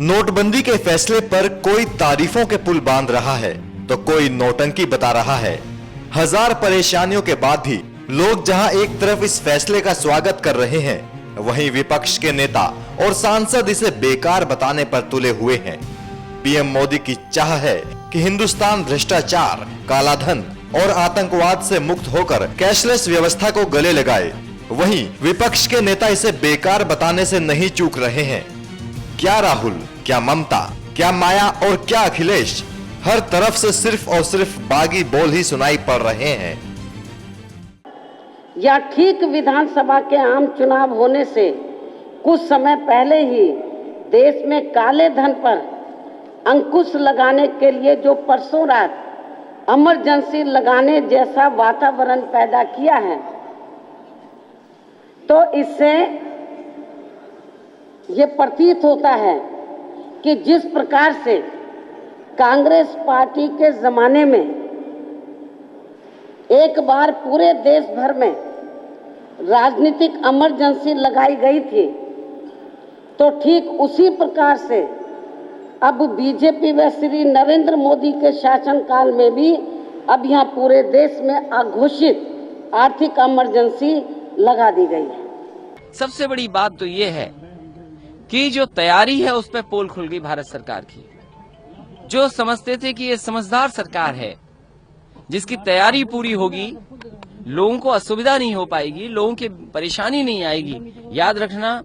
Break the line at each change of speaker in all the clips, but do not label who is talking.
नोटबंदी के फैसले पर कोई तारीफों के पुल बांध रहा है तो कोई नौटंकी बता रहा है। हजार परेशानियों के बाद भी लोग जहां एक तरफ इस फैसले का स्वागत कर रहे हैं, वहीं विपक्ष के नेता और सांसद इसे बेकार बताने पर तुले हुए हैं। पीएम मोदी की चाह है कि हिंदुस्तान भ्रष्टाचार, कालाधन और आतंकवाद से मुक्त होकर कैशलेस व्यवस्था को गले लगाए। वहीं विपक्ष के नेता इसे बेकार बताने से नहीं चूक रहे हैं। क्या राहुल, क्या ममता, क्या माया और क्या अखिलेश, हर तरफ से सिर्फ और सिर्फ बागी बोल ही सुनाई पड़ रहे हैं।
या ठीक विधानसभा के आम चुनाव होने से कुछ समय पहले ही देश में काले धन पर अंकुश लगाने के लिए जो परसों रात इमरजेंसी लगाने जैसा वातावरण पैदा किया है, तो इससे ये प्रतीत होता है कि जिस प्रकार से कांग्रेस पार्टी के जमाने में एक बार पूरे देश भर में राजनीतिक इमरजेंसी लगाई गई थी, तो ठीक उसी प्रकार से अब बीजेपी व श्री नरेंद्र मोदी के शासनकाल में भी अब यहाँ पूरे देश में अघोषित आर्थिक इमरजेंसी लगा दी गई है।
सबसे बड़ी बात तो ये है कि जो तैयारी है उस पर पोल खुल गई भारत सरकार की। जो समझते थे कि ये समझदार सरकार है जिसकी तैयारी पूरी होगी, लोगों को असुविधा नहीं हो पाएगी, लोगों की परेशानी नहीं आएगी। याद रखना,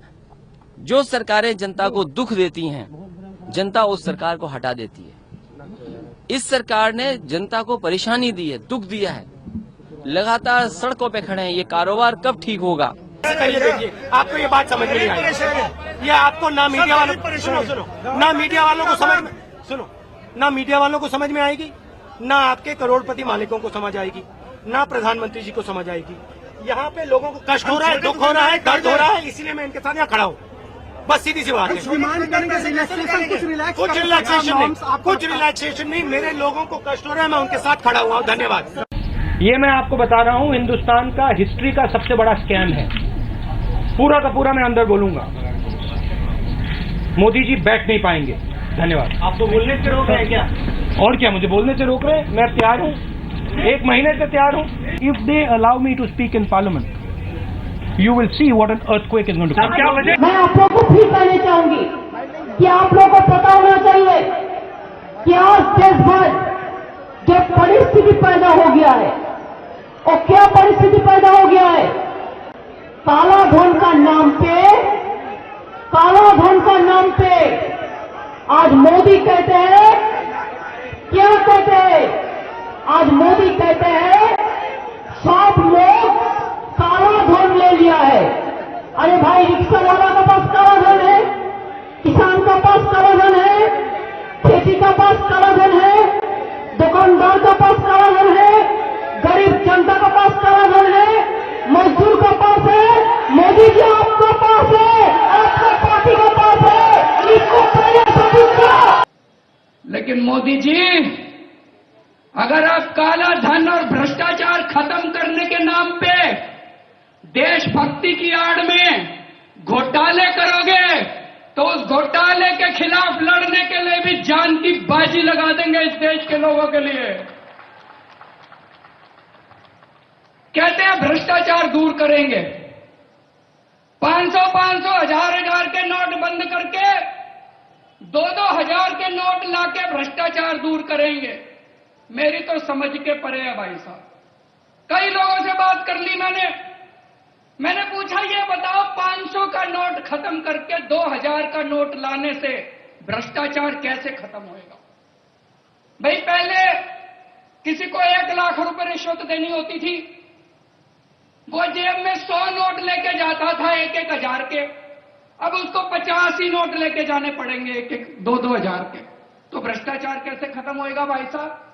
जो सरकारें जनता को दुख देती हैं, जनता उस सरकार को हटा देती है। इस सरकार ने जनता को परेशानी दी है, दुख दिया है, लगातार सड़कों पे खड़े हैं। ये कारोबार कब ठीक होगा?
देखिए, आपको ये बात समझ में नहीं आएगी। ये आपको ना मीडिया वालों ना मीडिया वालों को ना मीडिया वालों को समझ में आएगी, ना आपके करोड़पति मालिकों को समझ आएगी, ना प्रधानमंत्री जी को समझ आएगी। यहाँ पे लोगों को कष्ट हो रहा है, दुख हो रहा है, दर्द हो रहा है, इसीलिए मैं इनके साथ यहाँ खड़ा हूँ। बस सीधी सी बात है। कुछ रिलैक्सेशन नहीं, मेरे लोगों को कष्ट हो रहा है, मैं उनके साथ खड़ा हुआ हूँ। धन्यवाद।
ये मैं आपको बता रहा हूँ, हिंदुस्तान का हिस्ट्री का सबसे बड़ा स्कैम है। पूरा का पूरा मैं अंदर बोलूंगा। मोदी जी बैठ नहीं पाएंगे। धन्यवाद। आप तो बोलने से रोक रहे हैं क्या? और क्या, मुझे बोलने से रोक रहे हैं? मैं तैयार हूँ, 1 महीने से तैयार हूँ। If they allow me to speak in parliament, you will see what an earthquake is going to come.
मैं आप लोगों को फिर कहना चाहूंगी कि आप लोगों को पता होना चाहिए कि आज देश भर जो परिस्थिति पैदा हो गया है, और क्या परिस्थिति पैदा हो गया है? काला धन का नाम पे आज मोदी कहते हैं, क्या कहते हैं? आज मोदी कहते हैं सब लोग काला धन ले लिया है। अरे भाई, रिक्शा वाला का पास काला धन है, किसान का पास काला धन है, खेती का पास काला धन है, दुकानदार का पास काला धन है, गरीब जनता का पास काला धन है, मजदूर का पास है। मोदी जी आपका पास है, आपका पार्टी का पास है। इसको
लेकिन मोदी जी, अगर आप काला धन और भ्रष्टाचार खत्म करने के नाम पे देशभक्ति की आड़ में घोटाले करोगे, तो उस घोटाले के खिलाफ लड़ने के लिए भी जान की बाजी लगा देंगे इस देश के लोगों के लिए। कहते हैं भ्रष्टाचार दूर करेंगे, 500 हजार के नोट बंद करके 2-2 हजार के नोट लाके भ्रष्टाचार दूर करेंगे। मेरी तो समझ के परे है भाई साहब। कई लोगों से बात कर ली मैंने पूछा, ये बताओ 500 का नोट खत्म करके 2000 का नोट लाने से भ्रष्टाचार कैसे खत्म होएगा? भाई, पहले किसी को 1 लाख रुपए रिश्वत देनी होती थी, वो जेब में 100 नोट लेके जाता था 1-1 हजार के। अब उसको 50 ही नोट लेके जाने पड़ेंगे, 1-1, 2-2 हजार के। तो भ्रष्टाचार कैसे खत्म होएगा भाई साहब?